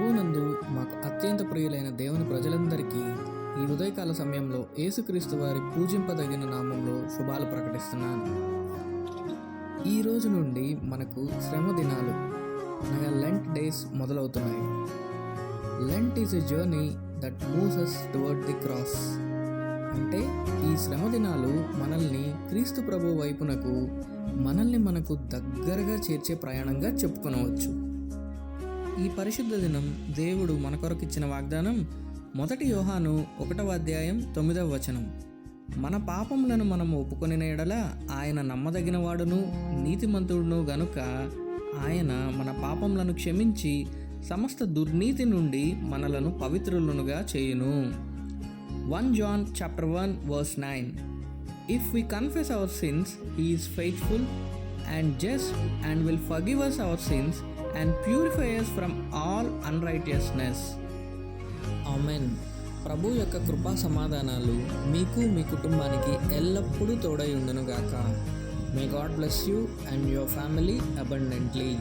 ప్రభువునందు మాకు అత్యంత ప్రియులైన దేవుని ప్రజలందరికీ ఈ ఉదయకాల సమయంలో యేసుక్రీస్తు వారి పూజింపదగిన నామంలో శుభాలు ప్రకటిస్తున్నాను. ఈ రోజు నుండి మనకు శ్రమ దినాలు అనగా లెంట్ డేస్ మొదలవుతున్నాయి. Lent is a journey that moves us toward the cross. అంటే ఈ శ్రమ దినాలు మనల్ని క్రీస్తు ప్రభు వైపునకు మనకు దగ్గరగా చేర్చే ప్రయాణంగా చెప్పుకొనవచ్చు. ఈ పరిశుద్ధ దినం దేవుడు మన కొరకిచ్చిన వాగ్దానం 1 యోహాను 1వ అధ్యాయం 9వ వచనం. మన పాపములను మనము ఒప్పుకొనిన ఎడల ఆయన నమ్మదగిన వాడును నీతిమంతుడును గనుక ఆయన మన పాపములను క్షమించి సమస్త దుర్నీతి నుండి మనలను పవిత్రులనుగా చేయును. 1 John chapter 1 verse 9. If we confess our sins, he is faithful and just and will forgive us our sins and purify us from all unrighteousness. Amen. ప్రభు యొక్క కృపా సమాధానాలు మీకు మీ కుటుంబానికి ఎల్లప్పుడూ తోడై ఉండును గాక. May God bless you and your family abundantly.